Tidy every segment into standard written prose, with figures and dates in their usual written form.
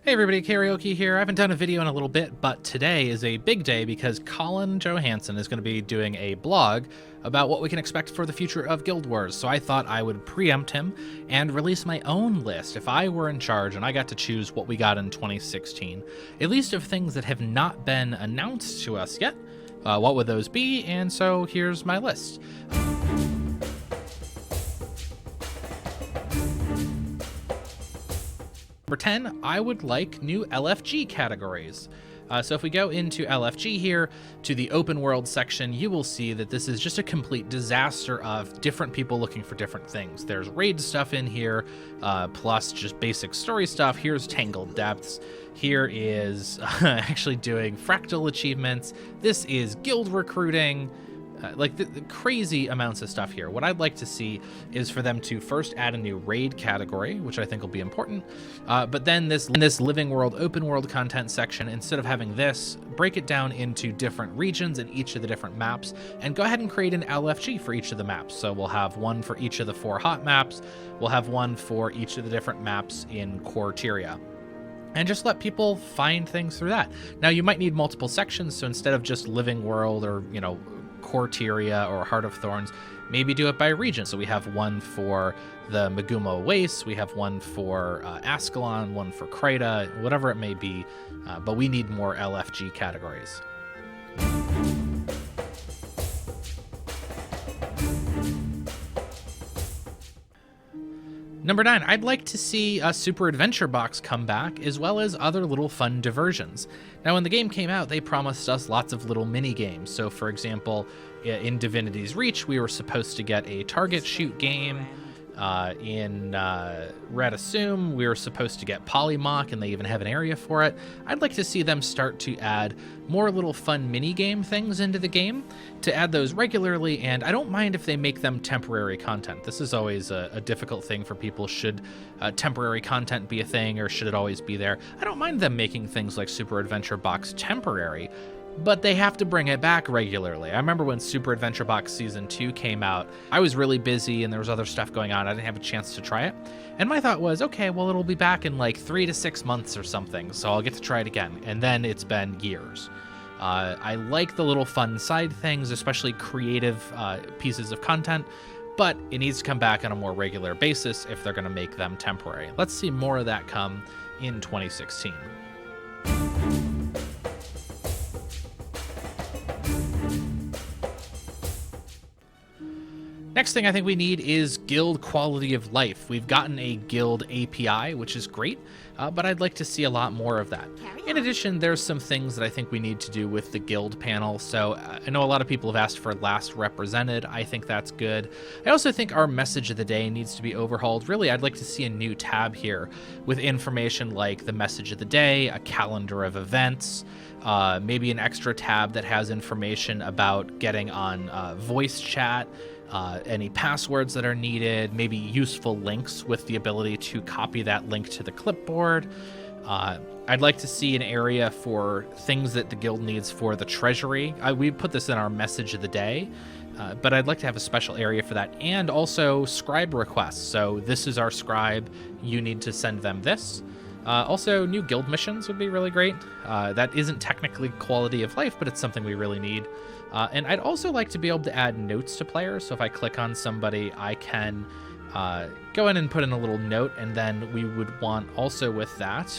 Hey everybody, Karaoke here. I haven't done a video in a little bit, but today is a big day because Colin Johanson is going to be doing a blog about what we can expect for the future of Guild Wars. So I thought I would preempt him and release my own list if I were in charge and I got to choose what we got in 2016. A list of things that have not been announced to us yet. What would those be? And so here's my list. Number 10, I would like new LFG categories. So if we go into LFG here to the open world section, you will see that this is just a complete disaster of different people looking for different things. There's raid stuff in here, plus just basic story stuff. Here's Tangled Depths. Here is actually doing Fractal achievements. This is guild recruiting. The crazy amounts of stuff here. What I'd like to see is for them to first add a new raid category, which I think will be important. But then this living world, open world content section, instead of having this, break it down into different regions in each of the different maps and go ahead and create an LFG for each of the maps. So we'll have one for each of the 4 hot maps. We'll have one for each of the different maps in Quarteria. And just let people find things through that. Now you might need multiple sections. So instead of just living world or, Quarteria or Heart of Thorns, maybe do it by region. So we have one for the Megumo Wastes, we have one for Ascalon, one for Krita, whatever it may be, but we need more LFG categories. Number 9, I'd like to see a Super Adventure Box come back, as well as other little fun diversions. Now, when the game came out, they promised us lots of little mini games. So, for example, in Divinity's Reach, we were supposed to get a target shoot game. In Red Assume, we were supposed to get Polymock, and they even have an area for it. I'd like to see them start to add more little fun mini-game things into the game, to add those regularly, and I don't mind if they make them temporary content. This is always a difficult thing for people. Should temporary content be a thing, or should it always be there? I don't mind them making things like Super Adventure Box temporary, but they have to bring it back regularly. I remember when Super Adventure Box Season 2 came out, I was really busy and there was other stuff going on. I didn't have a chance to try it. And my thought was, okay, well, it'll be back in like 3 to 6 months or something, so I'll get to try it again. And then it's been years. I like the little fun side things, especially creative pieces of content, but it needs to come back on a more regular basis if they're going to make them temporary. Let's see more of that come in 2016. Next thing I think we need is guild quality of life. We've gotten a guild API, which is great, but I'd like to see a lot more of that. In addition, there's some things that I think we need to do with the guild panel. So I know a lot of people have asked for last represented. I think that's good. I also think our message of the day needs to be overhauled. Really, I'd like to see a new tab here with information like the message of the day, a calendar of events, maybe an extra tab that has information about getting on voice chat, any passwords that are needed, maybe useful links with the ability to copy that link to the clipboard. I'd like to see an area for things that the guild needs for the treasury. We put this in our message of the day, but I'd like to have a special area for that, and also scribe requests. So this is our scribe, you need to send them this. Also, new guild missions would be really great. That isn't technically quality of life, but it's something we really need. And I'd also like to be able to add notes to players. So if I click on somebody, I can go in and put in a little note, and then we would want also with that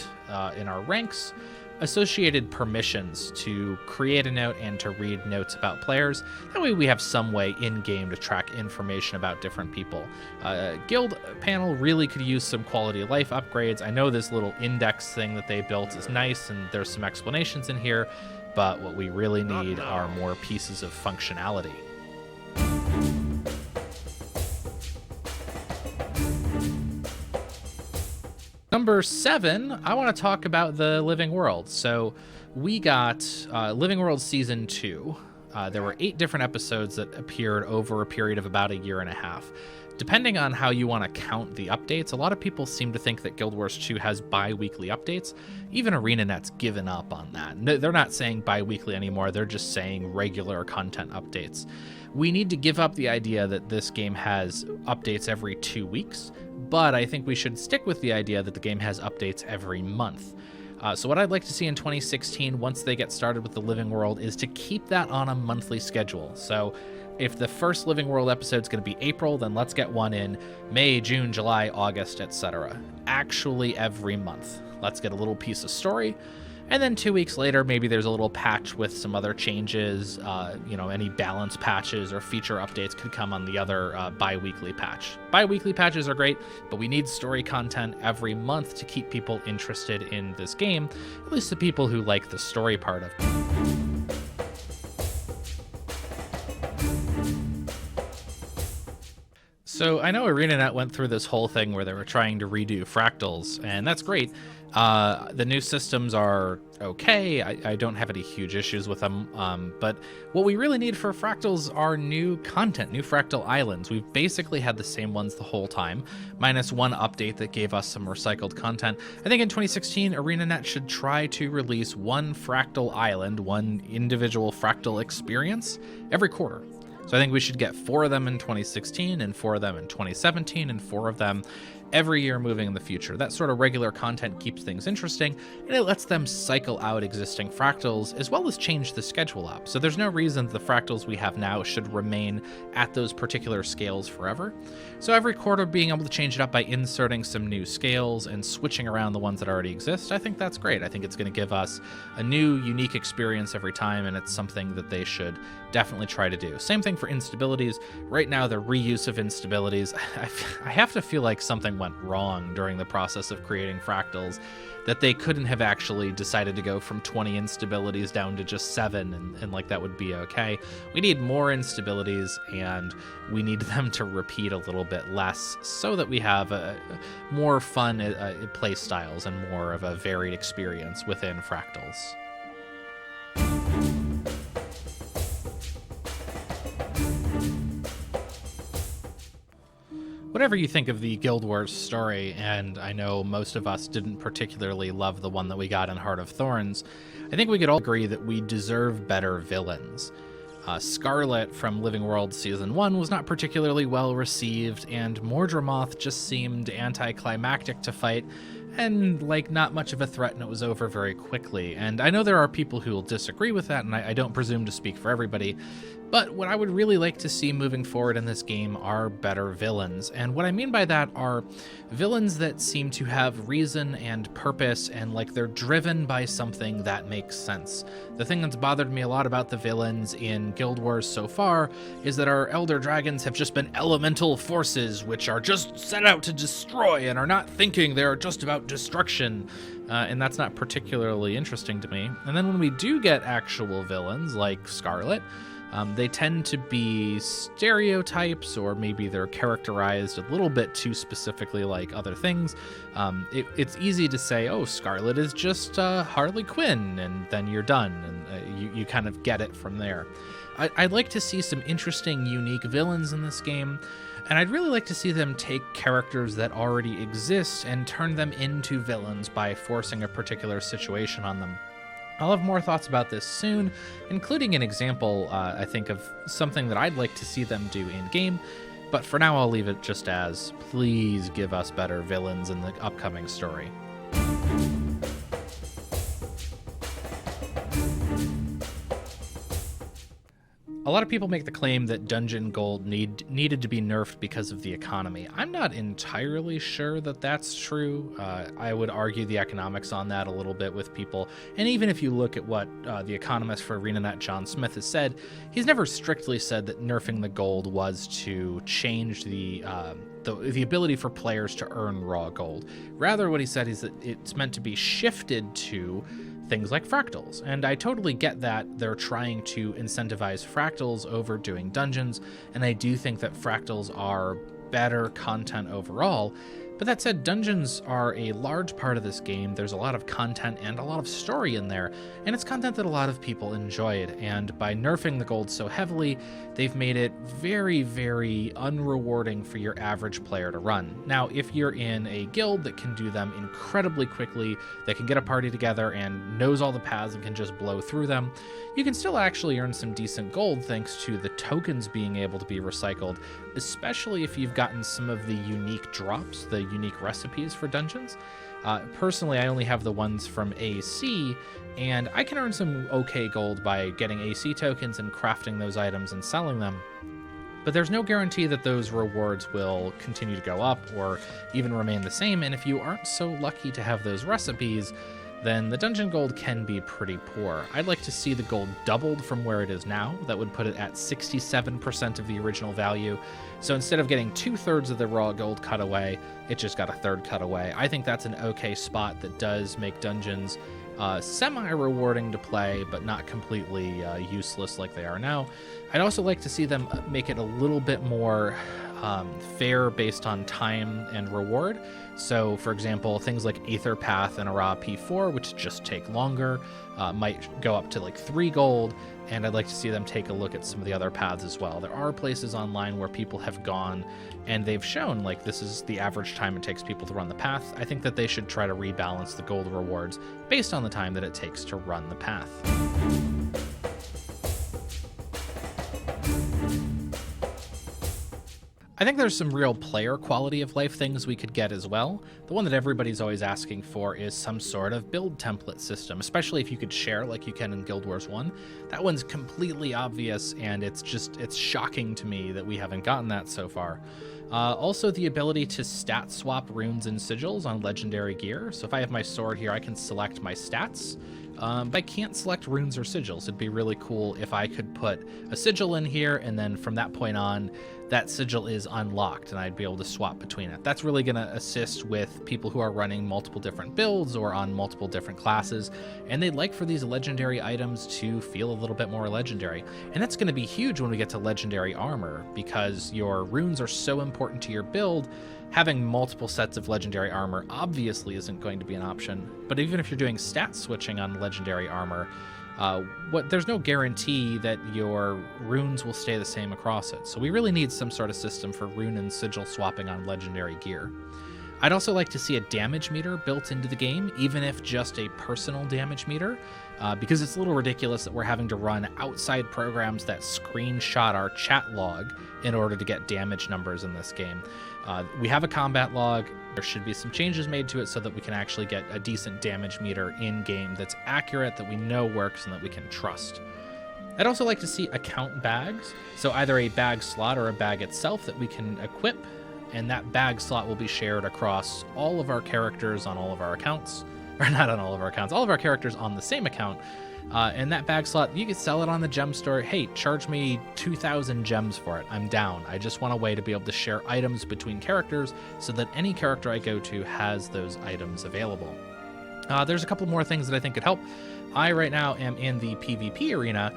in our ranks associated permissions to create a note and to read notes about players. That way we have some way in-game to track information about different people. Guild panel really could use some quality of life upgrades. I know this little index thing that they built is nice, and there's some explanations in here, but what we really need are more pieces of functionality. Number 7, I want to talk about the Living World. So we got Living World Season 2. There were 8 different episodes that appeared over a period of about a year and a half. Depending on how you want to count the updates, a lot of people seem to think that Guild Wars 2 has bi-weekly updates. Even ArenaNet's given up on that. They're not saying bi-weekly anymore, they're just saying regular content updates. We need to give up the idea that this game has updates every 2 weeks, but I think we should stick with the idea that the game has updates every month. So what I'd like to see in 2016, once they get started with the Living World, is to keep that on a monthly schedule. So if the first Living World episode is going to be April, then let's get one in May, June, July, August, etc. Actually every month. Let's get a little piece of story. And then 2 weeks later, maybe there's a little patch with some other changes. Any balance patches or feature updates could come on the other bi-weekly patch. Bi-weekly patches are great, but we need story content every month to keep people interested in this game, at least the people who like the story part of it. So I know ArenaNet went through this whole thing where they were trying to redo Fractals, and that's great. The new systems are okay. I don't have any huge issues with them, but what we really need for Fractals are new content, new Fractal islands. We've basically had the same ones the whole time, minus one update that gave us some recycled content. I think in 2016, ArenaNet should try to release one Fractal island, one individual Fractal experience every quarter. So I think we should get 4 of them in 2016 and 4 of them in 2017 and 4 of them every year moving in the future. That sort of regular content keeps things interesting, and it lets them cycle out existing fractals as well as change the schedule up. So there's no reason the fractals we have now should remain at those particular scales forever. So every quarter being able to change it up by inserting some new scales and switching around the ones that already exist, I think that's great. I think it's going to give us a new, unique experience every time, and it's something that they should definitely try to do. Same thing for instabilities. Right now, the reuse of instabilities, I have to feel like something went wrong during the process of creating fractals, that they couldn't have actually decided to go from 20 instabilities down to just 7 and like that would be okay. We need more instabilities, and we need them to repeat a little bit less so that we have more fun play styles and more of a varied experience within fractals. Whatever you think of the Guild Wars story, and I know most of us didn't particularly love the one that we got in Heart of Thorns, I think we could all agree that we deserve better villains. Scarlet from Living World Season 1 was not particularly well received, and Mordramoth just seemed anticlimactic to fight, and like not much of a threat, and it was over very quickly. And I know there are people who will disagree with that, and I don't presume to speak for everybody, but what I would really like to see moving forward in this game are better villains. And what I mean by that are villains that seem to have reason and purpose, and like they're driven by something that makes sense. The thing that's bothered me a lot about the villains in Guild Wars so far is that our Elder Dragons have just been elemental forces which are just set out to destroy and are not thinking, they're just about destruction. And that's not particularly interesting to me. And then when we do get actual villains like Scarlet, they tend to be stereotypes, or maybe they're characterized a little bit too specifically like other things. It's easy to say, oh, Scarlet is just Harley Quinn, and then you're done, and you kind of get it from there. I'd like to see some interesting, unique villains in this game, and I'd really like to see them take characters that already exist and turn them into villains by forcing a particular situation on them. I'll have more thoughts about this soon, including an example, I think, of something that I'd like to see them do in-game, but for now I'll leave it just as, please give us better villains in the upcoming story. A lot of people make the claim that Dungeon Gold needed to be nerfed because of the economy. I'm not entirely sure that that's true. I would argue the economics on that a little bit with people. And even if you look at what the economist for ArenaNet, John Smith, has said, he's never strictly said that nerfing the gold was to change the ability for players to earn raw gold. Rather, what he said is that it's meant to be shifted to things like fractals. And I totally get that they're trying to incentivize fractals over doing dungeons, and I do think that fractals are better content overall. But that said, dungeons are a large part of this game. There's a lot of content and a lot of story in there, and it's content that a lot of people enjoyed. And by nerfing the gold so heavily, they've made it very, very unrewarding for your average player to run. Now, if you're in a guild that can do them incredibly quickly, that can get a party together and knows all the paths and can just blow through them, you can still actually earn some decent gold thanks to the tokens being able to be recycled, especially if you've gotten some of the unique drops, the unique recipes for dungeons. Personally, I only have the ones from AC, and I can earn some okay gold by getting AC tokens and crafting those items and selling them. But there's no guarantee that those rewards will continue to go up or even remain the same, and if you aren't so lucky to have those recipes, then the dungeon gold can be pretty poor. I'd like to see the gold doubled from where it is now. That would put it at 67% of the original value. So instead of getting 2/3 of the raw gold cut away, it just got 1/3 cut away. I think that's an okay spot that does make dungeons semi-rewarding to play, but not completely useless like they are now. I'd also like to see them make it a little bit more fair based on time and reward. So, for example, things like Aether Path and Ara P4, which just take longer, might go up to like 3 gold, and I'd like to see them take a look at some of the other paths as well. There are places online where people have gone and they've shown like this is the average time it takes people to run the path. I think that they should try to rebalance the gold rewards based on the time that it takes to run the path. I think there's some real player quality of life things we could get as well. The one that everybody's always asking for is some sort of build template system, especially if you could share like you can in Guild Wars 1. That one's completely obvious, and it's shocking to me that we haven't gotten that so far. Also, the ability to stat swap runes and sigils on legendary gear. So if I have my sword here, I can select my stats. But I can't select runes or sigils. It'd be really cool if I could put a sigil in here, and then from that point on, that sigil is unlocked, and I'd be able to swap between it. That's really going to assist with people who are running multiple different builds or on multiple different classes, and they'd like for these legendary items to feel a little bit more legendary. And that's going to be huge when we get to legendary armor, because your runes are so important to your build. Having multiple sets of legendary armor obviously isn't going to be an option, but even if you're doing stat switching on legendary armor, there's no guarantee that your runes will stay the same across it. So we really need some sort of system for rune and sigil swapping on legendary gear. I'd also like to see a damage meter built into the game, even if just a personal damage meter, because it's a little ridiculous that we're having to run outside programs that screenshot our chat log in order to get damage numbers in this game. We have a combat log. There should be some changes made to it so that we can actually get a decent damage meter in-game that's accurate, that we know works, and that we can trust. I'd also like to see account bags, so either a bag slot or a bag itself that we can equip, and that bag slot will be shared across all of our characters on all of our accounts, or not on all of our accounts, all of our characters on the same account. And that bag slot, you can sell it on the gem store. Hey, charge me 2,000 gems for it. I'm down. I just want a way to be able to share items between characters so that any character I go to has those items available. There's a couple more things that I think could help. I right now am in the PvP arena,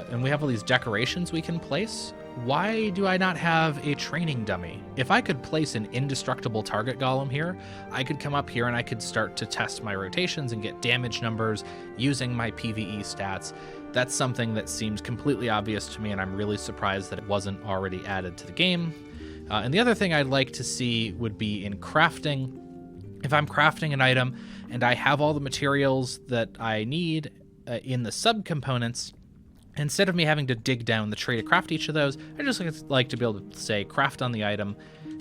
and we have all these decorations we can place. Why do I not have a training dummy? If I could place an indestructible target golem here, I could come up here and I could start to test my rotations and get damage numbers using my PvE stats. That's something that seems completely obvious to me, and I'm really surprised that it wasn't already added to the game. And the other thing I'd like to see would be in crafting. If I'm crafting an item and I have all the materials that I need in the subcomponents, instead of me having to dig down the tree to craft each of those, I just like to be able to say craft on the item,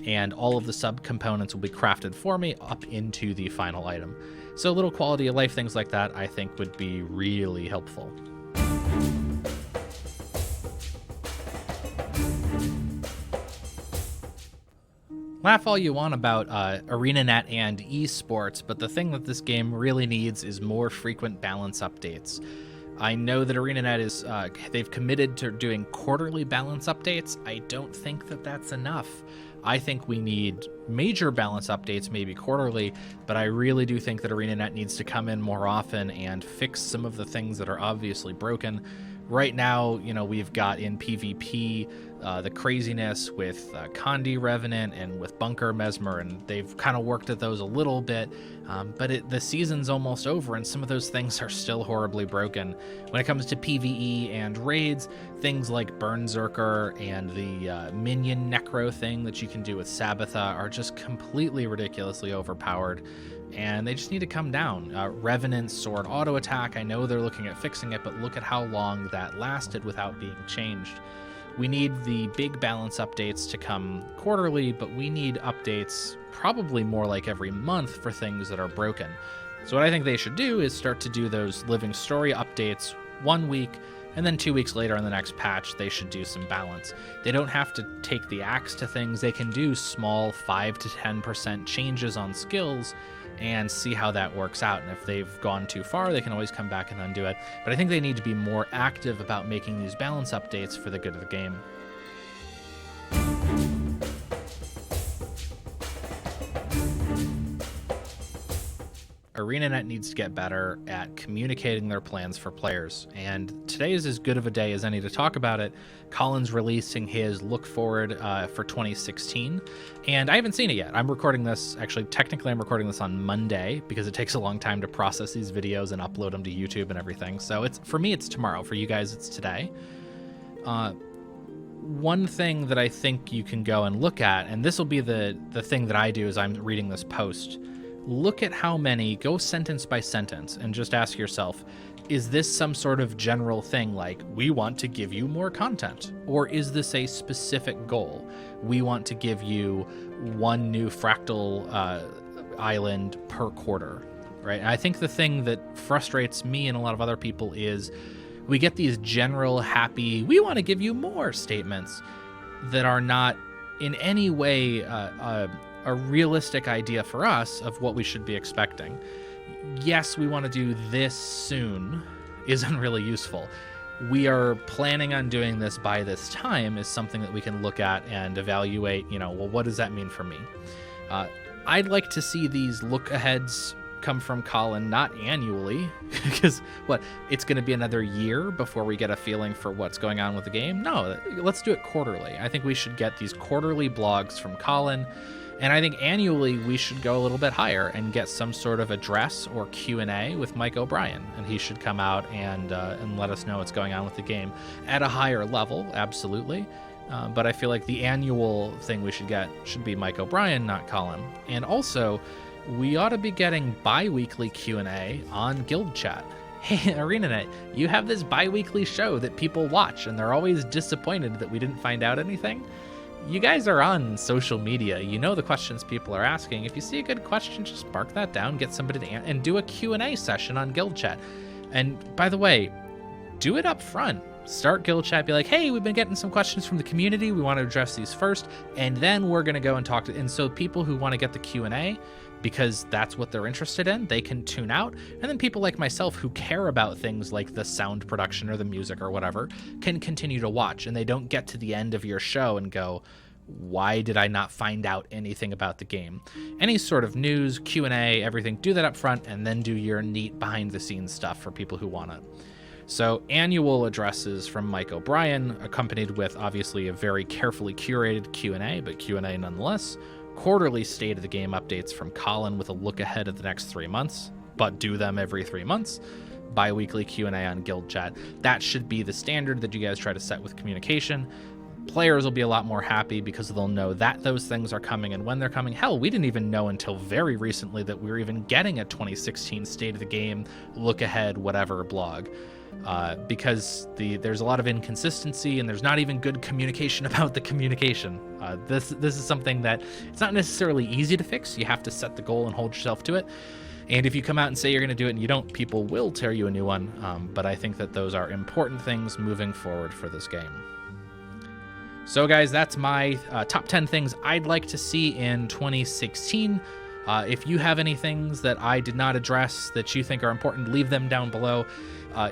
and all of the subcomponents will be crafted for me up into the final item. So little quality of life things like that I think would be really helpful. Laugh all you want about ArenaNet and esports, but the thing that this game really needs is more frequent balance updates. I know that ArenaNet is, they've committed to doing quarterly balance updates. I don't think that that's enough. I think we need major balance updates, maybe quarterly, but I really do think that ArenaNet needs to come in more often and fix some of the things that are obviously broken. Right now, we've got in PvP the craziness with Condi Revenant and with Bunker Mesmer, and they've kind of worked at those a little bit, but the season's almost over, and some of those things are still horribly broken. When it comes to PvE and raids, things like Berserker and the Minion Necro thing that you can do with Sabbatha are just completely ridiculously overpowered, and they just need to come down. Revenant's sword auto attack, I know they're looking at fixing it, but look at how long that lasted without being changed. We need the big balance updates to come quarterly, but we need updates probably more like every month for things that are broken. So what I think they should do is start to do those living story updates 1 week, and then 2 weeks later on the next patch, they should do some balance. They don't have to take the axe to things. They can do small 5 to 10% changes on skills and see how that works out. And if they've gone too far, they can always come back and undo it. But I think they need to be more active about making these balance updates for the good of the game. ArenaNet needs to get better at communicating their plans for players, and today is as good of a day as any to talk about it. Colin's releasing his look forward for 2016, and I haven't seen it yet. I'm recording this, actually, technically I'm recording this on Monday because it takes a long time to process these videos and upload them to YouTube and everything. So for me, it's tomorrow. For you guys, it's today. One thing that I think you can go and look at, and this will be the thing that I do as I'm reading this post. Look at how many, go sentence by sentence, and just ask yourself, is this some sort of general thing like, we want to give you more content? Or is this a specific goal? We want to give you one new Fractal island per quarter, right? And I think the thing that frustrates me and a lot of other people is we get these general happy, we want to give you more statements that are not in any way a realistic idea for us of what we should be expecting. Yes, we want to do this soon isn't really useful. We are planning on doing this by this time is something that we can look at and evaluate, well, what does that mean for me? I'd like to see these look aheads come from Colin, not annually, because it's going to be another year before we get a feeling for what's going on with the game? No, let's do it quarterly. I think we should get these quarterly blogs from Colin. And I think annually we should go a little bit higher and get some sort of address or Q&A with Mike O'Brien, and he should come out and let us know what's going on with the game at a higher level, absolutely. But I feel like the annual thing we should get should be Mike O'Brien, not Colin. And also, we ought to be getting bi-weekly Q&A on Guild Chat. Hey, ArenaNet, you have this bi-weekly show that people watch, and they're always disappointed that we didn't find out anything. You guys are on social media. You know the questions people are asking. If you see a good question, just mark that down, get somebody to and do a Q&A session on Guild Chat. And by the way, do it up front. Start Guild Chat, be like, hey, we've been getting some questions from the community. We want to address these first, and then we're going to go and talk to. And so people who want to get the Q&A, because that's what they're interested in, they can tune out. And then people like myself who care about things like the sound production or the music or whatever can continue to watch, and they don't get to the end of your show and go, why did I not find out anything about the game? Any sort of news, Q&A, everything, do that up front, and then do your neat behind the scenes stuff for people who want it. So annual addresses from Mike O'Brien, accompanied with obviously a very carefully curated Q&A, but Q&A nonetheless. Quarterly state of the game updates from Colin with a look ahead of the next 3 months, but do them every 3 months. Bi-weekly Q&A on Guild Chat. That should be the standard that you guys try to set with communication. Players will be a lot more happy because they'll know that those things are coming and when they're coming. Hell, we didn't even know until very recently that we were even getting a 2016 state of the game, look ahead, whatever blog. Because there's a lot of inconsistency and there's not even good communication about the communication. This is something that it's not necessarily easy to fix. You have to set the goal and hold yourself to it. And if you come out and say you're going to do it and you don't, people will tear you a new one. But I think that those are important things moving forward for this game. So guys, that's my top 10 things I'd like to see in 2016. If you have any things that I did not address that you think are important, leave them down below.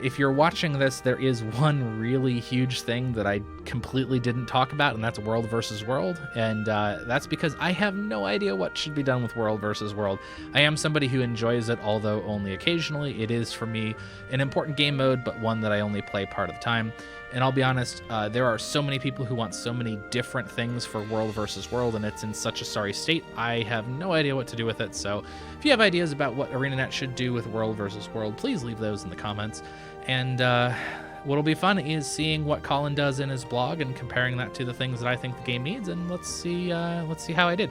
If you're watching this, there is one really huge thing that I completely didn't talk about, and that's World versus World. And that's because I have no idea what should be done with World versus World. I am somebody who enjoys it, although only occasionally. It is, for me, an important game mode, but one that I only play part of the time. And I'll be honest, there are so many people who want so many different things for World versus World, and it's in such a sorry state. I have no idea what to do with it. So if you have ideas about what ArenaNet should do with World versus World, please leave those in the comments. And what'll be fun is seeing what Colin does in his blog and comparing that to the things that I think the game needs. And let's see how I did.